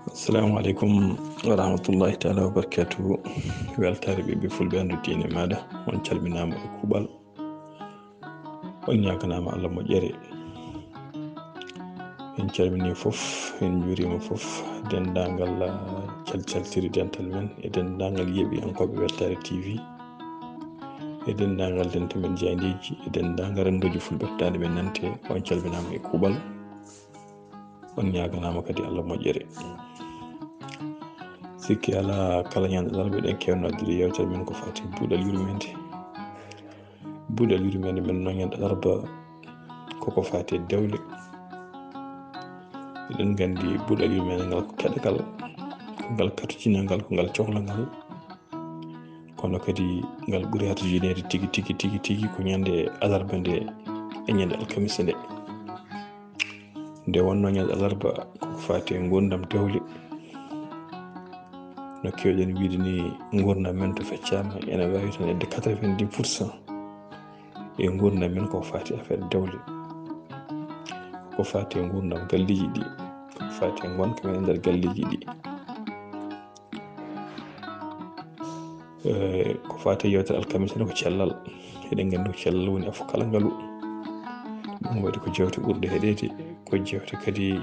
Assalamu alaikum wa rahmatullahi ta'ala wa barakatuhu. Weltaare ɓiɓɓe fulɓe andu diine maɗa, on calminama e kuɓal, on ñaganama Allah moƴƴere. En calmini fof, en juurima fof, dendagal calcaltiri dental men e dendagal yeeɓi ankoɓe Weltaare TV e dendagal dente men jandeji e dendagal rendoji fulɓe tade men nante, on calminama e kuɓal, on ñaganama kadi Allah moƴƴere. sikki ala kala ñande darɓe ɗen kewnodir yewtere men ko fati buuɗal yurmeende. Buuɗal yurmeende men no ñande darba koko fati dewle. eɗen gandi buuɗal yurmeende ngal ko keɗogal, ko ngal katucinal ko ngal cohlangal, kono kadi ngal ɓuuri hatujineede tigi ko ñande alarba nde e ñande alkamisa nde wonno ñande alarba koko fati gurdam dewle. no kewɗen wiide ni gurdam men to feccama ene wawi tan edde 90% e gurdam men koko fati affaire dewle, koko fati gurdam galliji ɗi, koko fati gonka men e nder galliji ɗi, ko fati yewtere alkamisa ko cellal. eɗen gandi ko cellal woni afu kala ngalu, ɗum waɗi ko jewte ɓurde heɗede, ko jewte kadi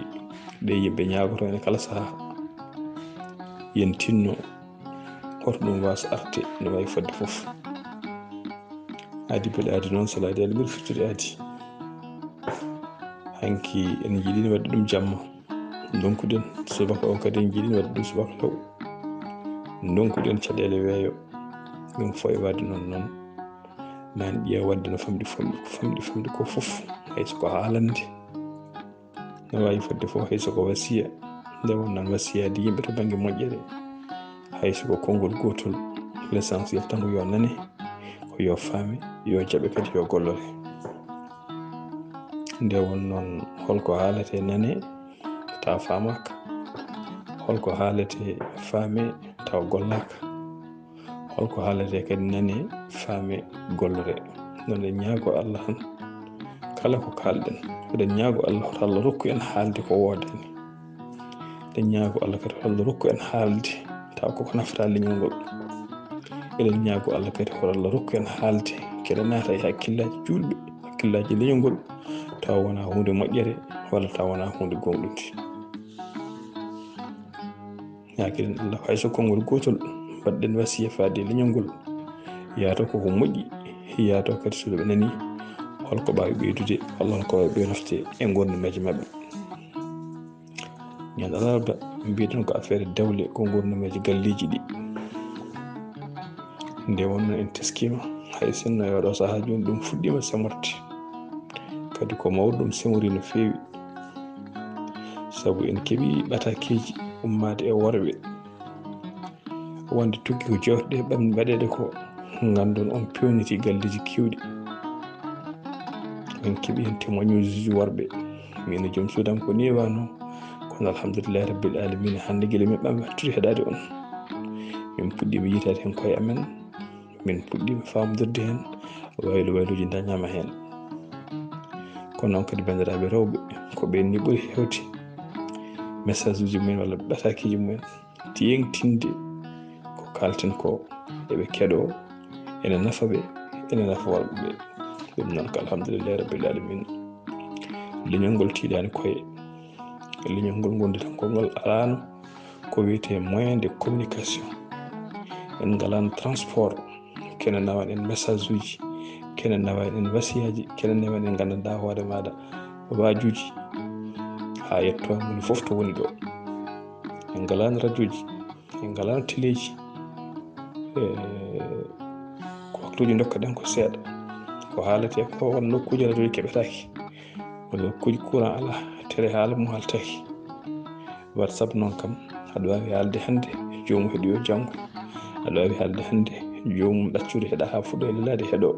ɗe yimɓe ñagoto ene kala saaha. yen tinno hoto ɗum wasa arte no wawi fodde foof. adi beele adi noon so laaɗi Allah ɓuuri firtude adi. hanki en jiiɗino wadde ɗum jamma, donkuɗen subaka o kadi en jiiɗino wadde ɗum subaka law, donkuɗen caɗele weeyo. ɗum fo e wadde noon ma en ƴeew wadde no famɗi ko foof, hayso ko haalande no wawi fodde fof, hayso ko wasiya nde wonnan wasiyade yimɓe to banggue moƴƴere, hayso ko konngol gotol, l'essentiel tan ko yo nane, ko yo faame, yo jaaɓe kadi yo gollore. nde won noon holko haalete nane taw famaka, holko haalete faame taw gollaka, holko haalete kadi nane faame gollore. non en ñaago Allah tan kala ko kalɗen, eɗen ñaago Allah hoto Allah rokku en haalde ko wodani, eɗen ñaago Allah kadi hoto Allah rokku en haalde taw koko nafata leñol ngol, eɗen ñaago Allah kadi hoto Allah rokku en haalde keɗe naata e hakkillaji julɓe, hakkillaji leñol ngol, taw wona hunde moƴƴere walla taw wona hunde gonɗude. ñaaguiɗen Allah hayso konngol gotol mbaɗɗen wasiya faade leñol ngol, yaato koko moƴƴi, yaato kadi so ɓe nani holko ɓawi ɓeydude walla holko wawi ɓeynofte e gurnumeje mabɓe. ñande alarba mbiɗen ko affaire dewle, ko gurnumeje galliji ɗi. nde wonno en teskima hay sinno e oɗo saaha joni ɗum fuɗɗima semorde, kadi ko mawɗo ɗum semori no fewi, saabu en keeɓi ɓatakeji ummade e worɓe wonde tuggi ko jewteɗe mbaɗeɗe ko gandon on pewniti galliji kewɗi. en keeɓi hen témoignage worɓe, min joom suudam ko ni wano, kono alhamdulillahi rabbil alamina hannde guila min ɓammi hattude heɗade on, min puɗɗima yitade hen koye amen, min puɗɗima famodirde hen wayluji dañama hen. kono noon kadi bandiraɓe rewɓe, ko ɓen ni ɓuuri hewde message uji mumen walla ɓatakeji mumen tengtinde ko kalten ko eɓe keeɗo, ene nafaɓe, ene nafa worɓeɓe. ɗum noon ko alhamdulillahi rabbil alamin. leñol ngol tiiɗani koye, leñol ngol gonditan ngol alano ko wiyete moyen de communication. en galano transport, kene nawan en message uji, kene nawan en wasiyaji, kene nawan en gandanɗa hoore maɗa wajuji ha yetto moni foof to woni ɗo. en galano radio ji, en galano téléji, ko waktuji dokkaɗen ko seeɗa, ko haalete ko won nokkuji radio ji keɓetaki, walla nokkuji courant ala, télé haala mum haltaki. whatsapp noon kam aɗa wawi haalde hannde jomum heeɗoyo janggo, aɗa wawi haalde hannde jomum ɗaccude heeɗa ha fuɗɗo e lelade heeɗo,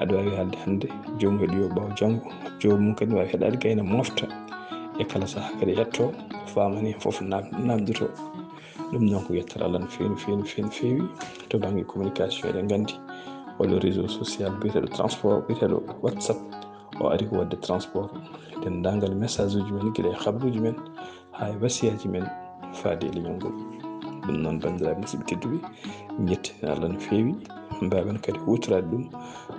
aɗa wawi haalde hannde jomum heeɗoyo ɓawo janggo, jomum kadi wawi heeɗade gayna mofta e kala saaha kadi yetto famani foof namdoto. ɗum noon ko yettere Allah no fewi to banggue communication. eɗen gandi oɗo réseau social biyeteɗo transport biyeteɗo whatsapp o ari ko wadde transport dendagal message uji men guila e habaruji men ha e wasiyaji men faade e leñol ngol. Ɗum noon bandiraɓe musidɓe tedduɓe, jettinen Allah no feewi, mbawen kadi hutorade ɗum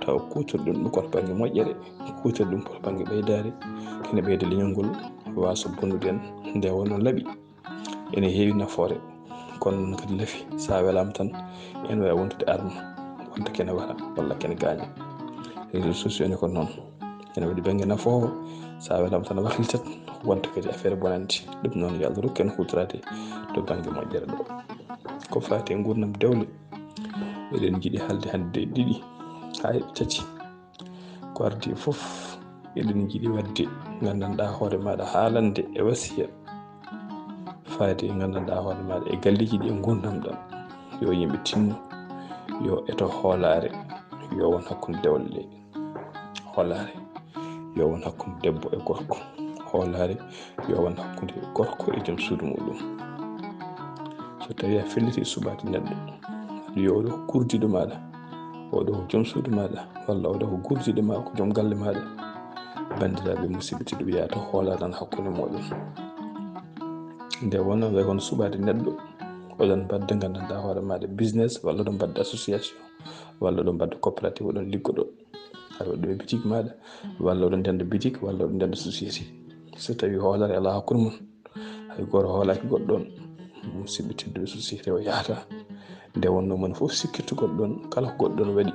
taw kutorɗum ɗum koto banggue moƴƴere, kutorɗe ɗum koto banggue ɓeydare, kene ɓeyda leñol ngol wasa bonnude en nde wonno laaɓi ene heewi nafoore. kono noon kadi laafi sa welama tan en wawi wontude arme wonta kene wara walla kene gaaña. Réseaux sociaux ne ko noon ene waɗi banggue nafoowo, sa welama tan warlitat wonta kadi affaire bonandi. Ɗum noon yo Allah rokku en hutorade to banggue moƴƴere ɗo. Ko fati e gurdam dewle, eɗen jiiɗi haalde hande ɗiɗi ha e tati. Ko ardi foof eɗen jiiɗi wadde gandanɗa hoore maɗa haalande e wasiya faade gandanɗa hoore maɗa e galleji ɗi e gurdam ɗam. Yo yimɓe tinno yo eto hoolare yo won hakkude dewle ɗe. Hoolare yo won hakkude debbo e gorko. Hoolare yo won hakkude gorko e joom suudu muɗum. So tawi a felliti subade neɗɗo yo oɗo ko gurdiɗo maɗa, oɗo ko joom suudu maɗa, walla oɗo ko gurdiɗo ma ko joom galle maɗa, bandiraɓe musidɓe tedduɓe yata hoolare tan hakkude moɗon. Nde wonno ɓe kono subade neɗɗo oɗon badda gandanɗa hoore maɗa business, walla oɗon badda association, walla oɗon badda coopérative, oɗon liggoɗo aɗa waɗi ɗo e boutique maɗa, walla oɗon ndenda boutique, walla oɗon ndenda société. So tawi hoolare ala hakkude mon, hay goto hoolaki goɗɗon, musidɓe tedduɓe, société o yahata. Nde wonno mon foof sikkirta goɗɗon, kala ko goɗɗon waɗi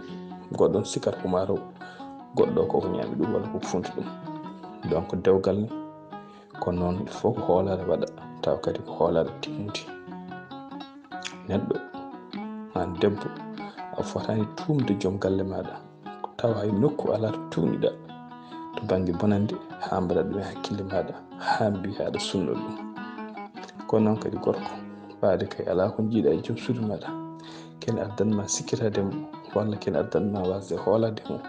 goɗɗon sikkata ko ma raw goɗɗo koko ñaami ɗum walla koko funti ɗum. Donc dewgal ni ko noon, il faut ko hoolare waɗa taw kadi ko hoolare timmude. Neɗɗo an debbo a fotani tumde joom galle maɗa taw hay nokku ala to tumniɗa to banggue bonande ha mbaɗa ɗum e hakkille maɗa ha mbi haɗa sunno ɗum. Kono noon kadi gorko faade kay ala ko jiiɗa e joom suudu maɗa, kene addanma sikkitademo walla kene addanma wasde hoolademo,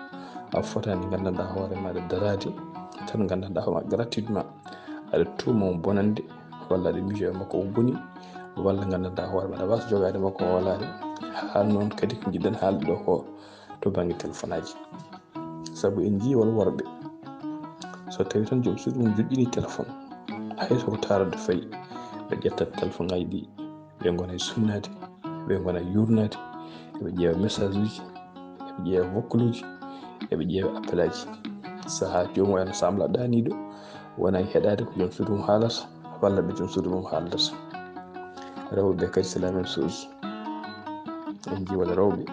a fotani gandanɗa hoore maɗa darade tan gandanɗa hoore maɗa gratuitement aɗa tuumo bonande, walla aɗa miijo makko o boni, walla gandanɗa hoore maɗa wasa jogade makko hoolare. Ha noon kadi ko jiɗɗen haalde ɗo ko to banggue téléphone aji. Saabu en jii won worɓe so tawi tan joom suudu mum joƴƴini téléphone, hay soko tarode fayi ɓe ƴettat téléphone ngaji ɗi ɓe gona e sunnade, ɓe gona e yurnade, eɓe ƴeewa message uji, eɓe ƴeewa vocal uji, eɓe ƴeewa appel aji. Saaha jomum en samla ɗaniɗo wona e heɗade ko joom suudu mum haalata, walla ɓe joom suudu mum haaldata. Rewɓe kadi c'est la même chose. En jii won rewɓe,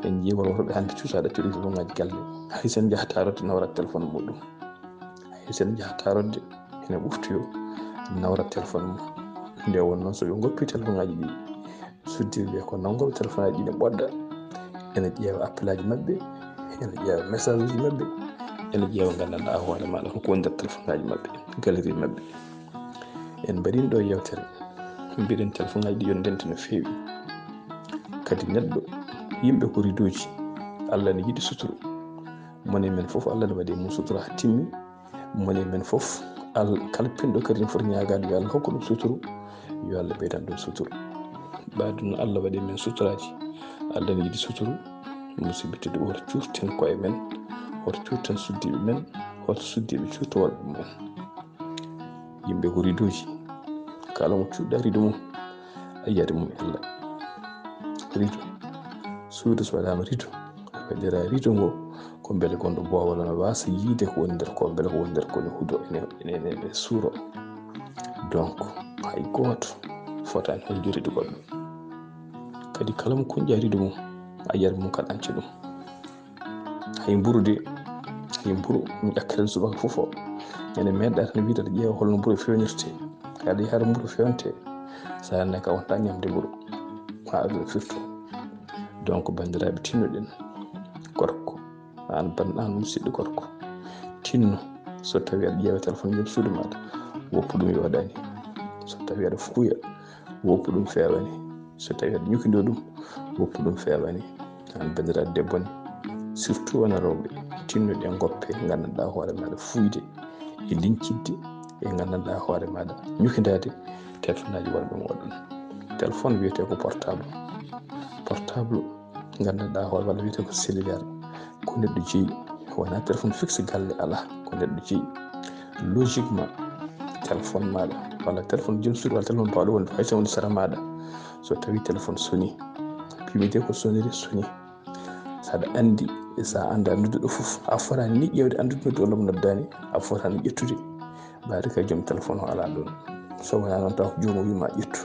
en jii won worɓe hande cuusa ɗaccude téléphone ngaji galle, hay sen jaha tarodde nawrat téléphone muɗum, hay sen jaha tarodde ene ɓuftoyo nawrat téléphone mum. Nde wonno so ɓe goppi téléphone ngaji ɗi, suddiɓe ko nangoɓe téléphone aji ɗi ne ɓodda, ene ƴeewa appel aji mabɓe, ene ƴeewa message uji mabɓe, ene ƴeewa gandanɗa hoore maɗa holko woni nder téléphone ngaji mabɓe, galerie mabɓe. En mbaɗino ɗo yewtere mbiɗen téléphone ngaji ɗi yo ndente no feewi. Kadi neɗɗo, yimɓe ko ridoji, Allah ne yiɗi suturu, moni men foof Allah ne waɗi mum sutura ha timmi. Moni men foof kala pinɗo kadi ne foti ñagade yo Allah hokku ɗum suturu, yo Allah ɓeydan ɗum suturu. Ɓaade noon Allah waɗi men suturaji, Allah ne yiɗi suturu. Musidɓe tedduɓe, hoto curten koye men, hoto curten suddiɓe men, hoto suddiɓe curta worɓe mumen. Yimɓe ko ridoji, kala mo cuɗɗa rido mum a yiyat mum Allah. Rido suudu so waɗama rido, waɗira rido ngo ko beele gonɗo boowal ne wasa yiide ko woni nder ko, beele ko woni nder ko ne huudo ene suuro. Donc hay goto fotani hollirde goɗɗo. Kadi kala mo kuñƴa rido mum a yiyat mum kan anca ɗum. Hay mburu de, hay mburu ɗum ƴakkata subaka foof o ene meɗɗa tan wiide aɗa ƴeewa holno mburu fewnirte, aɗa yiya haɗa mburu fewnte, sa anne ka wonta ñamde mburu ha aduna firto. Donc bandiraɓe tinnoɗen, gorko an banɗan musidɗo gorko, tinno so tawi aɗa ƴeewa téléphone joom suudu maɗa woppu ɗum yo waɗani. So tawi aɗa fuuya woppu ɗum fewani. So tawi aɗa ñukindo ɗum woppu ɗum fewani. An bandiraɗo debbo ni, surtout wona rewɓe, tinnoɗen goppe gandanɗa hoore maɗa fuyde e lincitde e gandanɗa hoore maɗa ñukidade téléphone aji wonɓe moɗon. Téléphone wiyete ko portable, portable gandanɗa hoore walla wiyete ko cellulaire, ko neɗɗo jeeyi, wona téléphone fixe galle ala, ko neɗɗo jeeyi. Logiquement téléphone maɗa walla téléphone joom suudu walla téléphone bawɗo wonde hayso woni sara maɗa so tawi téléphone soni pimite ko soniri soni saɗa andi sa anda nodduɗo fof a fotani ni ƴewde andude noddu walla mo noddani a fotani ƴettude ɓaade ka joom téléphone o ala ɗon so wona noon taw ko jomum wima ƴettu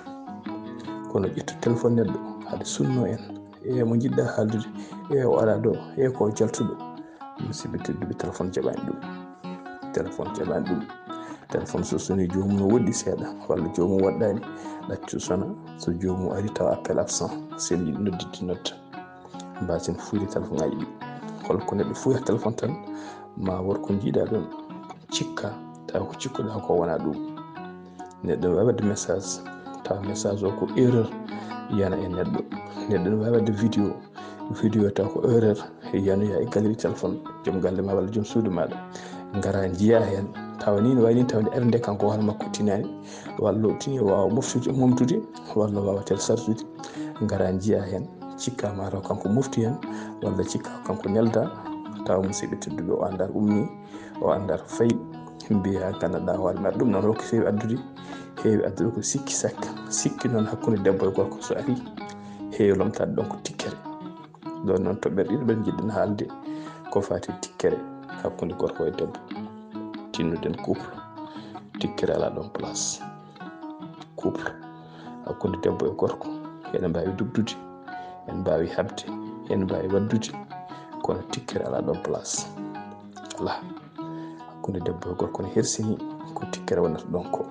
kono ƴettu téléphone neɗɗo haade sunno en mo jiɗɗa haaldude o ala ɗo ko jaltuɗo musidɓe tedduɓe téléphone jaɓani ɗum téléphone so soni jomum no woɗɗi seeɗa walla jomum waɗɗani ɗaccu sona so jomum ari taw appel absent sen yiɗi noddidde nodda mbasen fuyde téléphone ngaji ɗi holko neɗɗo fuyata téléphone tan ma wonko jiiɗa ɗon cikka taw ko cikkuɗa ko wona ɗum neɗɗo wawi wadde message taw message o ko erreur yana e neɗɗo ne wawi wadde vidéo taw ko erreur yanoya e galerie téléphone joom galle ma walla joom suudu maɗa gara jiiya hen tawa ni no wayi ni tawde arde kanko hoore makko tinani walla o tini wawa momtude walla wawa télécharge gara jiiya hen cikka mataw kanko mofti hen walla cikka kanko nelda tawa musidɓe tedduɓe o andar ummi o andar fayi mbiya gandanɗa hoore maɗa ɗum noon rokko heewi addude ko sikki noon hakkude debbo e gorko so ari heewi lomtade ɗon ko tikkere ɗon noon toɓɓere ɗiɗo ɗon jiɗɗen haalde ko fati tikkere hakkude gorko e debbo tinnuden couple tikkere ala ɗon place couple hakkude debbo e gorko ene mbawi dugdude en mbawi habde en mbawi waddude kono tikkere ala ɗon place ala hakkude debbo e gorko ne hersini ko tikkere wonata ɗon ko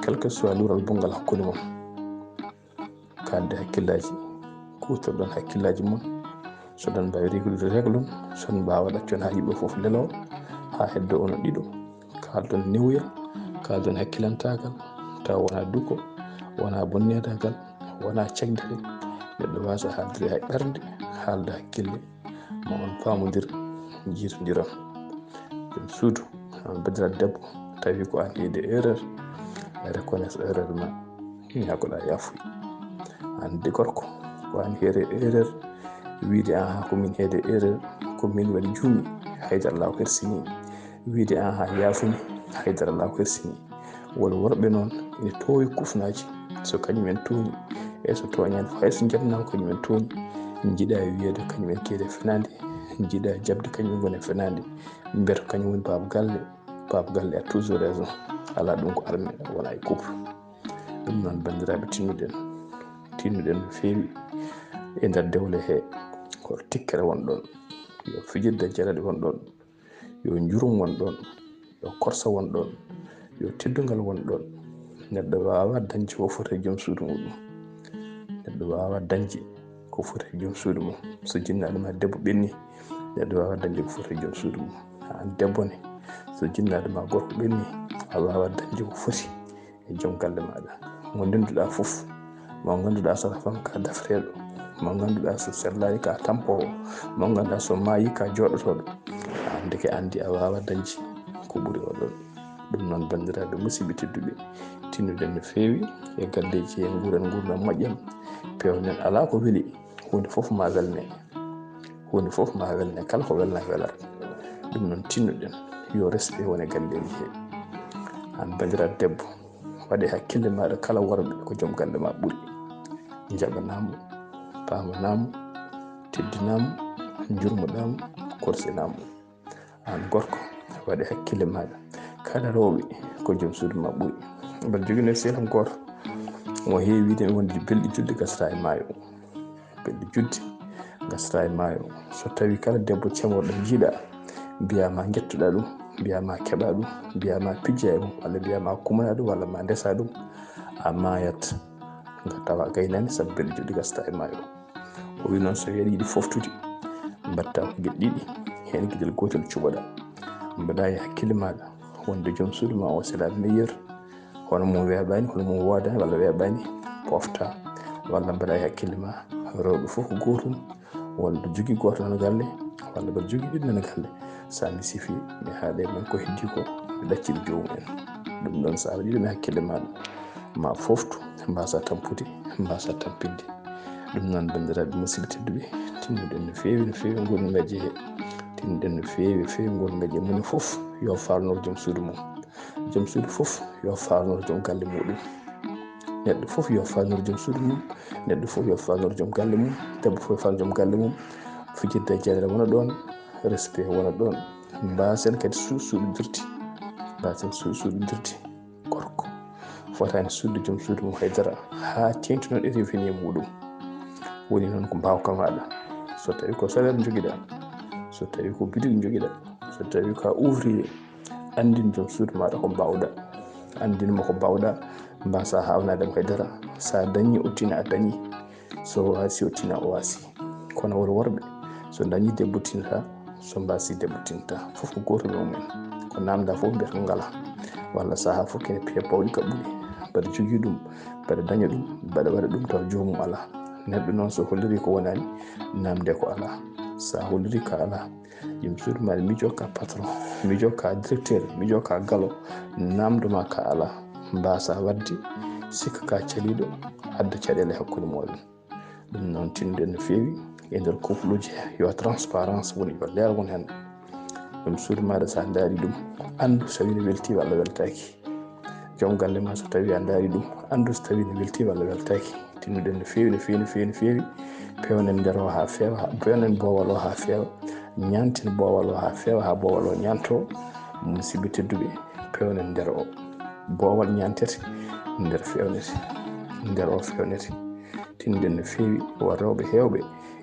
quel que soit luural bongal hakkude mon kalde hakkillaji kutorɗon hakkillaji mon soɗon mbawi reglude réglum son mbawa ɗaccon ha yimɓe foof lelo ha heddo ono ɗiɗo kaldon newya kaldon hakkilantagal taw wona duko wona bonnedagal wona cagdere neɗɗo wasa haaldede hay ɓernde haalda hakkille ma on pamodir jiitodiron ɗum suudu an badiraɗo debbo tawi ko an heedi erreur reconnaisse erreur ma ñagoɗa yafuy an de gorko ko an heede erreur wiide an ha komin heede erreur komin waɗi juumi haydara law hersini wiide an ha yaafumi haydara law hersini won worɓe noon ene toowi kufnaji so kañumen tooñi so toñani fo hayso jatnama kañumen tooñi jiiɗa wiyede kañumen keede fenade jiiɗa jabde kañumen gone fenade beeto kañum woni baba galle a toujours raison ala ɗum ko arme wona e couple ɗum noon bandiraɓe tinnuɗen no feewi e nder dewle he ko tikkere wonɗon yo fijirde jaraɗe wonɗon yo jurum wonɗon yo korsa wonɗon yo teddugal wonɗon neɗɗo wawa dañde ko foti e joom suudu muɗum neɗɗo wawa dañde ko foti e joom suudu mum so jinnaɗuma debbo ɓenni neɗɗo wawa dañde ko foti e joom suudu mum an debbo ne so jinnaɗuma gorko ɓenni a wawa dañde ko foti e joom galle maɗa mo ndenduɗa foof mo ganduɗa so fam ka dafreɗo mo ganduɗa so sellani ka tampowo mo ganduɗa so maayi ka joɗotoɗo an deke andi a wawa dañde ko ɓuuri oɗon ɗum noon bandiraɓe musidɓe tedduɓe tinnuɗen no feewi e galleji e guuren gurdam moƴƴam pewnen ala ko weeli hunde foof ma welne kala ko welna welat ɗum noon tinnuɗen yo respect wone galleji he an bandiraɗo debbo waɗe hakkille maɗa kala worɓe ko joom galle ma ɓuuri jaɓanamo pamanamo teddinamo jurmoɗamo korsinamo an gorko waɗe hakkille maɗa kala rewɓe ko joom suudu ma ɓuuri mbeɗa jogino sehilam goto mo heewi wiide wonde belɗi julde gasata e maayo so tawi kala debbo cemoɗo jiiɗa mbiyama jettuɗa ɗum mbiyama keɓa ɗum mbiyama pijja e mum walla mbiyama kumana ɗum walla ma ndesa ɗum a mayat tawa gaynani saabu belɗi julɗi gasata e maayo o wi noon so aɗa yiiɗi foftude mbatta ko gueɗe ɗiɗi hen gueɗel gotel cuɓoɗa mbaɗa e hakkille maɗa wonde joom suudu ma o c'est la meilleure hono mum weeɓani hono mum wodani walla weeɓani pofta walla mbaɗa e hakkille ma rewɓe foof ko gotum walla jogui goto nana galle walla mbaɗa jogui ɗiɗi nana galle sa mi sifi mi haale men ko heddi ko mi ɗacciri jomumen ɗum ɗon sa waɗi ɗum e hakkille maɗa ma foftu mbasa tampude mbasa tampinde ɗum noon bandiraɓe musidɓe tedduɓe tinnuɗen no feewi gurnuŋaji he tinnuɗen no feewi gurnuŋaji moni foof yo falnor joom suudu mum joom suudu fof yo faanor joom galle muɗum. Neɗɗo fof yo faanor joom suudu mum, neɗɗo fof yo faanor joom galle mum, debbo fof yo faanor joom galle mum. Fijirde e jeyre wona ɗon, respect wona ɗon. Mbasen kadi suuɗodirti, mbasen suuɗodirti. Gorko fotani suuɗde joom suudu mum haydara ha tengtunon e revenu muɗum. Woni noon ko mbawka maɗa. So tawi ko salaire joguiɗa, so tawi ko boutique joguiɗa, so tawi ko ouvrier, andin joom suudu maɗa ko mbawɗa, andinmo ko mbawɗa. Mbasa hawnademo haydara. Sa dañi o tina a dañi, so wasi o tina o wasi. Kono won worɓe so dañi debbo tinata, so mbasi debbo tinata. Fof ko goto ɗo mumen. Ko namda fof mbiyata ko ngala. Walla saaha fof kene piya bawɗi kaɓɓuɗi. Mbaɗa jogui ɗum, mbaɗa daña ɗum, mbaɗa waɗa ɗum taw jomum ala. Neɗɗo noon so holliri ko wonani, namde ko ala. Sa holliri ka ala, joom suudu maɗa miijo ka patron, miijo ka directeur, miijo ka galo, namdoma ka ala. Mbasa wadde sikka ka caliɗo, adda caɗele hakkude moɗon. Ɗum noon tinden no fewi e nder couple uji yo transparence woni, yo leer won hen. Joom suudu maɗa sa daari ɗum, andu so tawi ne welti walla weltaki. Joom galle ma so tawi a daari ɗum, andu so tawi ne welti walla weltaki. Tinnuɗen no fewi no fewi no fewi no fewi. Pewnen nder o ha feewa, pewnen boowal o ha feewa, ñanten boowal o ha feewa ha boowal o ñanto. Musidɓe tedduɓe, pewnen nder o. Boowal ñantete, nder fewnete, nder o fewnete. Tinnuɗen no fewi rewɓe hewɓe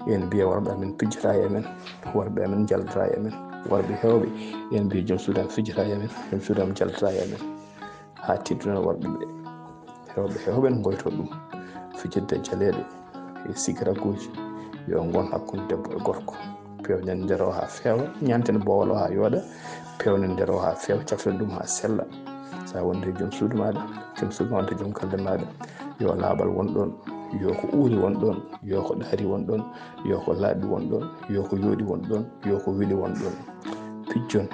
ene mbiya worɓe amen pijjata e men, worɓe amen jaldata e men. Worɓe hewɓe ene mbiya joom suudu am fijjata e men, joom suudu am jaldata e men. Ha tedduno worɓe ɓe, rewɓe hewɓe ne goyto ɗum. Fijirde jaleɗe e sigaraguji yo gon hakkude debbo e gorko. Pewnen nder o ha feewa, ñanten boowal o ha yooɗa, pewnen nder o ha feewa, cafren ɗum ha sella. Sa wonde joom suudu maɗa, joom suudu ma wonta joom galle maɗa, yo laaɓal won ɗon, yo ko uuri won ɗon, yo ko ɗaari won ɗon, yo ko laaɓi won ɗon, yo ko yooɗi won ɗon, yo ko weeli won ɗon. Pijjon,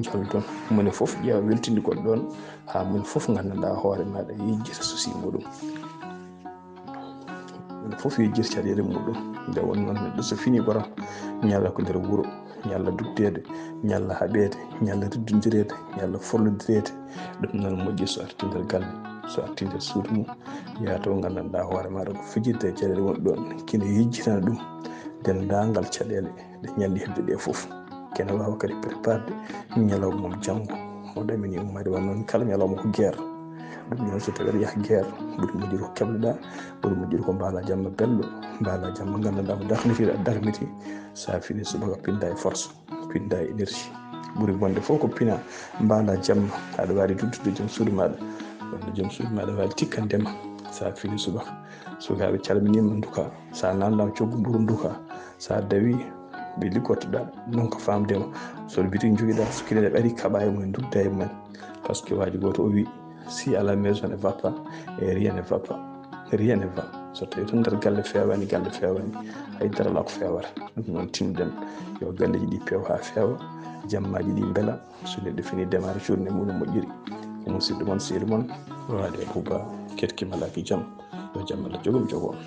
jaldon, moni fof ƴeewa weltinde goɗɗo ɗon, ha moni fof gandanɗa hoore maɗa yejjita souci muɗum. Moni fof yejjita caɗele muɗum. Nde won noon neɗɗo so fini borom, ñalla ko nder wuuro, ñalla duddede, ñalla haɓede, ñalla riddodirede, ñalla forlodirede. Ɗum noon moƴƴi so arti nder galle, so arti nder suudu mum, yaha to gandanɗa hoore maɗa ko fijirde e caɗele wonɗi ɗon, kene yejjitana ɗum dendagal caɗele ɗe ñalli hebde ɗe fof. Kene wawa kadi préparde ñalawma mum janggo. O ɗamini ummade wan noon kala ñalawma ko guerre. Ɗum noon so tawi aɗa yaha guerre, ɓuri moƴƴude ko keɓleɗa, ɓuri moƴƴude ko mbala jamma belɗo, mbala jamma gandanɗa ko darnitiɗa darniti. Sa fini subaka pinda e force, pinda e énergie. Ɓuri bonde fof ko pina mbala jamma, aɗa wawi duttude joom suudu maɗa, walla joom suudu maɗa wawi tikkandema. Sa fini subaka sukaɓe calminima duka, sa namdama coggu ɓuuru duka, sa dawi ɓe liggottoɗa non ko famdema. So boutique joguiɗa, so kineɗe ɓaari kaɓa e mumen, dugda e mumen. Par ce que waji goto o wi, si à la maison ne va pas, et rien ne va pas, rien ne va. So tawi tan nder galle fewani, galle fewani, haydara ala ko fewata. Ɗum noon tinnuɗen yo galleji ɗi peew ha feewa, jammaji ɗi beela. So neɗɗo fini démarre journée muɗum moƴƴiri, ko musidɗo moon sehil moon Ghalii Abuu Bah, kettima laki jaam. Yo jaam Allah jogum jogo on.